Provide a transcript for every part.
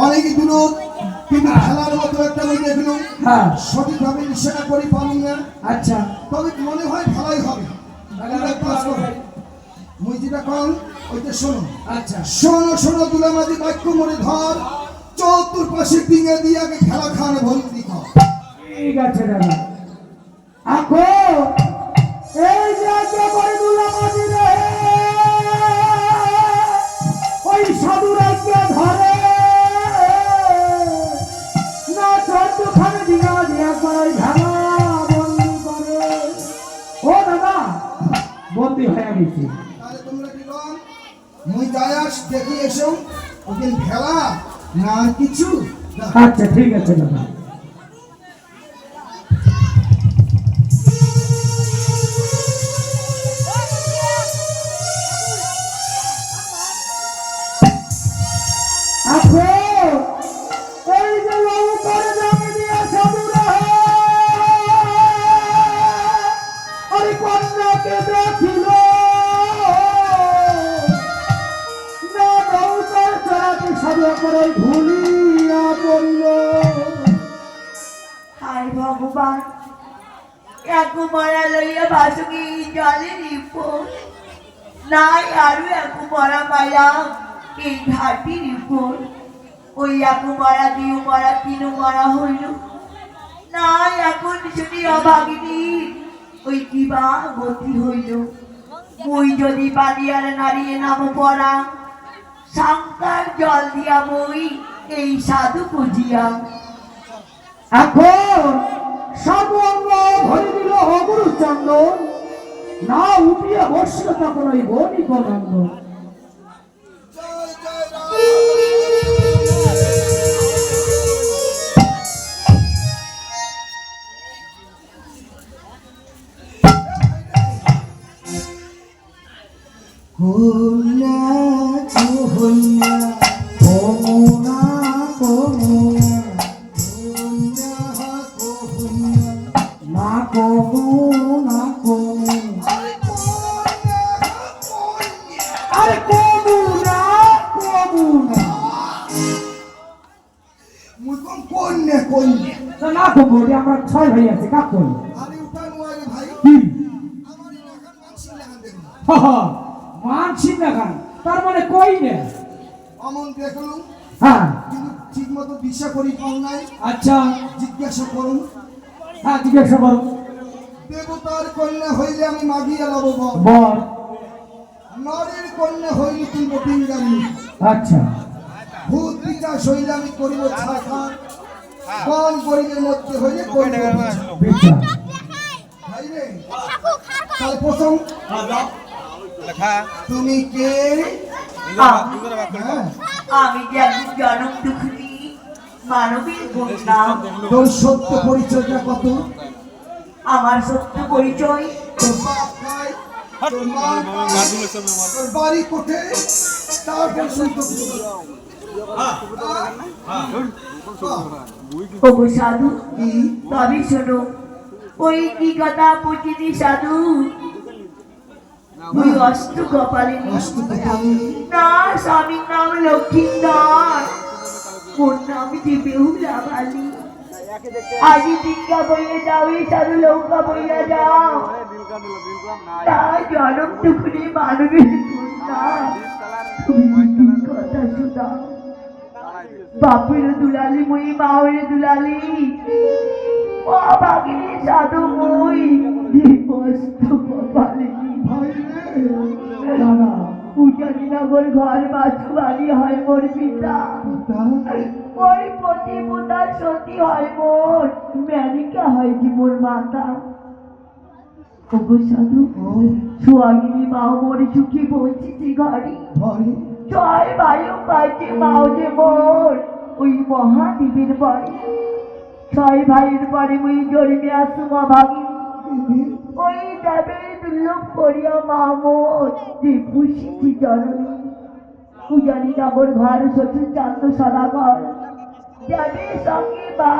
অনেক দূর, কিন্তু খেলার মতো একটা বই দেখলো। হ্যাঁ সঠিকভাবে নিশানা করে পারুন না। আচ্ছা তবে মনে হয় ভালোই হবে। মুই যেটা কম ওইটা শোনো। আচ্ছা শোনো শোনো দুলামাঝি বাক্য মনে ধর, চতুর্পাশে ডিঙে দিয়ে আগে খেলা খাওয়ানো বন্দি কর। ঠিক আছে দাদা। এখন এই যে করে দুলামাঝি রে ওই সাধু রাজ্য ধরে না চোদ্দখানে ডিঙা দিয়া করে ভেলা বন্দি করে। ও দাদা বন্দি হয়ে গেছি। তাহলে তোমরা কি কম মুই যায়াস দেখি এসো ওদিন খেলা না আর কিছু। আচ্ছা ঠিক আছে দাদা। এই যে লৌকার জমি দিয়া সাধুরা ওই কন্যাকে দেখিল না নৌকার চড়াতে সাধু করে ভুলিয়া পড়িল। হায় ভগবান, এক মরা লইয়া বাসুকি জলে নিপ নাই আরো এক মরা পাইলাম এই ঘাটির উপর। ওই এক মরা দিও মরা তিন মরা হইল নাই এখন শুনি অভাগিনী ওই কিবা গতি হইল। মই যদি বালিয়ার নাড়িয়ে নাম পড়া সাংকার জল দিয়া মই এই সাধু পুজিয়া। এখন সব অঙ্গ ভরে দিল অগুরু চন্দন না উঠিয়া বসল তখন ওই বনি পদাঙ্গ। জয় জয় রাম। কন্যা কন্যা কমুনা কমুনা কন্যা কন্যা না কমুনা কমুনা আরে কমুনা কমুনা মুই কম কন্যা কন্যা। না কমুনা আমরা ছয় ভাই আছে কাক করি আরে উঠান ওয়ারে ভাই কি আমার এলাকার মানসি লাগান দেখুন। মানছি না খান তার মানে কই না। অমন দেখলুম হ্যাঁ কিন্তু ঠিক মতো দিশা করি পাও নাই। আচ্ছা জিজ্ঞাসা করুন হ্যাঁ জিজ্ঞাসা করো। দেবতার কন্যা হইলে আমি মাগিয়া লব বর, বল নরের কন্যা হইলে তুলব পিঙ্গারি, আচ্ছা ভূত পিচাস হইলে আমি করিব ছাকা, কোন গরিবের মধ্যে হইলে করিব বিচার ভাই রে। তাহলে প্রথম তুমি কে? হ্যাঁ, আমি যে একজন জনম দুঃখী মানবীর কন্যা। তোর সত্য পরিচয়টা কত? আমার সত্য পরিচয় তোর বাপ নাই, তোর মা নাই, তোর বাড়ি কোঠে, তারপর সত্য ওগো সাধু তবে শোনো ওই কি কথা পুচিনি সাধু ওই অষ্ট কপালিনী না স্বামীর নাম লক্ষ্মীন্দর ওর নাম যে বেহুলা বালি। আজি দিনকা বইয়ে যাও এই সাধু লৌকা বইয়া যাও তাই জনম টুকুনি মানবের কন্যা তুমি কথা শোনাও। বাপের দুলালি মই মায়ের দুলালি ও বাগিনী সাধু মই কষ্ট কপালিনী ভাই রে। দাদা উজানিনগর ঘর বাছু বাড়ি হয় মোর পিতা ওই পতি পুতা সতী হয় মোর মেনিকা হয় যে মোর মাতা। ওগো সাধু সোয়াগিনী মাও মোর সুখী পৌঁছেছে ঘরে ভাই জয় বায়ু পাইছে মাও যে মোর ওই মহাদেবের বাড়ি। ছয় ভাইয়ের পরে মুই জড়িয়ে আসুম অভাগিনী ওই দেবের দুর্লভ করিয়া মা মোর যে পুষিছি জননী। পূজারি নগর ঘর শ্বশুর চান্দ সদাগর দেবের সঙ্গে বা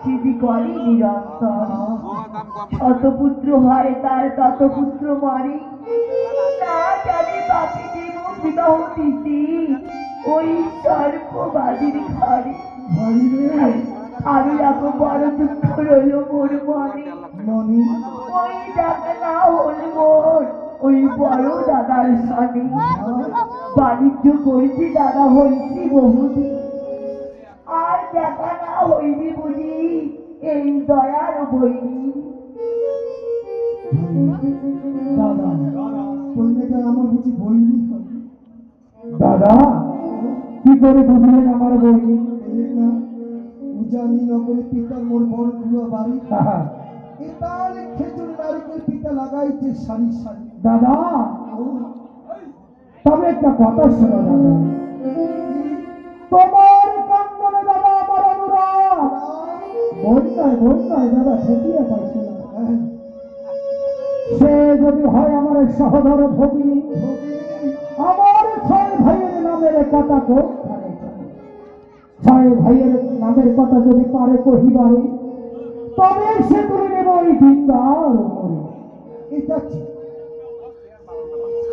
সিদ্ধি করে নিরন্তর। শত পুত্র হয় তার তত পুত্র মরে না জানি বাপি জীব বিবাহ দিতি ওই সর্ববাদীর ঘরে ভাই রে আমি এখন বড় দুঃখ রইল মোর মনে। মনি ওই দেখা না হল মোর ওই বড় দাদার স্বামী বাণিজ্য করেছি দাদা হয়েছি বহুদিন, আর দেখা না হইনি বুঝি এই দয়ার বইনি। দাদা ওই মেয়েটা আমার বুঝি বইনি হবে দাদা কি করে বুঝলেন আমার বই? এই না উজানি নগরে পিতার মোর বড় গুলো বাড়ি এতালে খেজুর নারিকেল পিতা লাগাইছে সারি সারি। দাদা তবে একটা কথা শোনো দাদা, তোমার কান্দনে দাদা আমার অনুরাগ বন্যায় দাদা ঠেকিয়ে পাইছিল। সে যদি হয় আমার সহোদর ভগিনী, আমার 6 ভাইয়ের নামের কথা কোথায়? 6 ভাইয়ের নামের কথা যদি পারে কহিবারে তবে সে তুলে নেব ওই ডিঙ্গার উপরে। এটা ঠিক।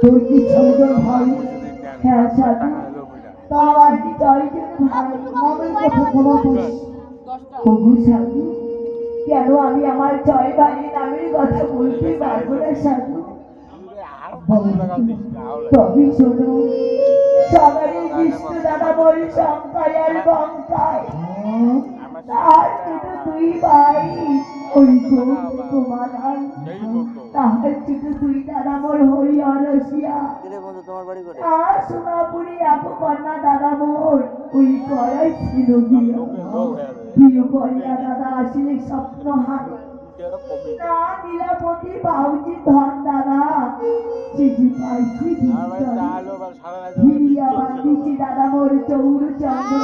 তোর কি ছয়জন ভাই? হ্যাঁ সাধু, আমার কি 10 জন ভাই? নামের কথা বলা বলিস। প্রভু সাধু, কেন আমি আমার 6 ভাইয়ের নামের কথা বলতে পারবো না সাধু? তবে শোনো, সবারই কৃষ্ণ দাদা বলে শঙ্কায় আর বঙ্কায়, তার ছোট 2 ভাই ওই কুমার, তাহার ছোট 2 দাদা মোর হরি অরসিয়া, আর সোনাপুরি কন্যা দাদা মোর ওই করাই ছিল প্রিয় কন্যা দাদা আসলে স্বপ্ন হারে না নীলাপতি বাউজি ধন দাদা চিঠি পাইছি হিরিয়া বান্ধিছি দাদা মোর চৌর চন্দ্র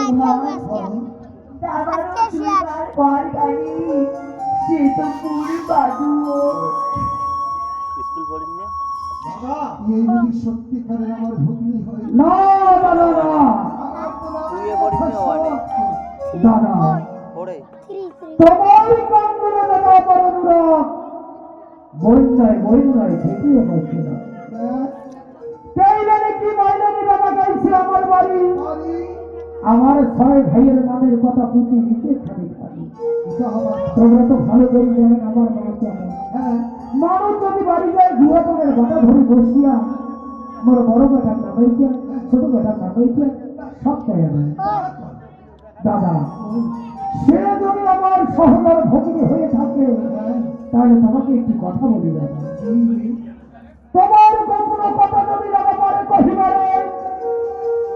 দাদারও চুলবার ঘর গাড়ি সে তো পুরি বাদু। বাবা এই যদি সত্যিকারের আমার ভগ্নী হয় না দাদা না আমার তোমার দাদা, তোমার কান্দনে দাদা আমার অনুরাগ বন্যায় ঠেকিয়ে পাইছিল। তাইলে কি মাইলানি দাদা গাইছে আমার বাড়ি, আমার 6 ভাইয়ের নামের কথা পুঁতি নিচে খালি খালি। তোমরা তো ভালো করে জানেন আমার মা কেমন। মানুষ যদি বাড়ি যায় যুবকের বাটা ধরে বসিয়া আমার বড় বেটার নামাইছে ছোট বেটার নামাইছে সব কয়ে দেয়। দাদা সে যদি আমার সহোদর ভগিনী হয়ে থাকে তাহলে তোমাকে একটি কথা বলি দাদা, তোমার গোপন কথা যদি দাদা পারে কহিবারে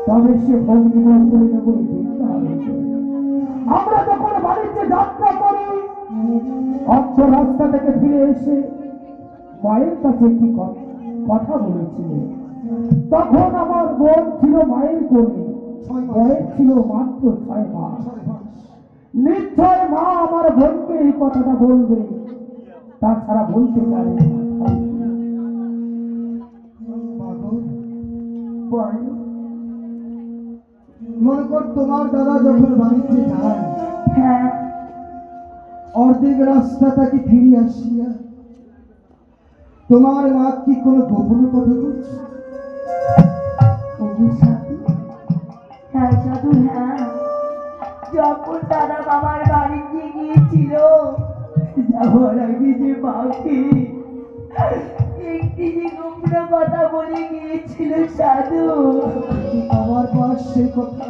তবে সে ভগিনী মন করে নেবো। আমরা যখন বাড়িতে যাত্রা করি অর্থ রাস্তা থেকে ফিরে এসে মায়ের কাছে একটি কথা বলেছিল, তখন আমার বোন ছিল মায়ের কোলে, বয়স ছিল মাত্র 6 মাস। নিশ্চয় মা আমার বোনকে এই কথাটা বলবে, তাছাড়া বলতে পারে না। মনে কর তোমার দাদা যখন বাড়িতে যায় হ্যাঁ অর্ধেক রাস্তা তাকে ফিরে আসিয়া তোমার মা কি কোনো গোপন কথা বলছে? হ্যাঁ সাধু, হ্যাঁ যখন দাদা বাবার বাড়িতে গিয়েছিল যাওয়ার আগে যে মাকে একটি যে গোপন কথা বলে গিয়েছিল সাধু, আমার পাশ সেই কথা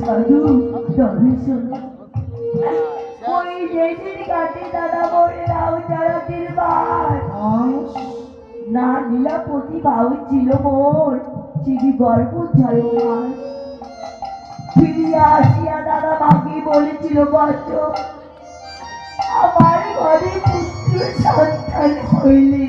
সাধু তবে শোনো, ওই যেদিন কাটে দাদা বলে রাও চারাটির বার না নীলাপতি বাউ ছিল মোর চিঠি গর্ব 6 মাস। ফিরিয়া আসিয়া দাদা মাকে বলেছিল বচ্চ আমার ঘরে পুত্র সন্তান হইলে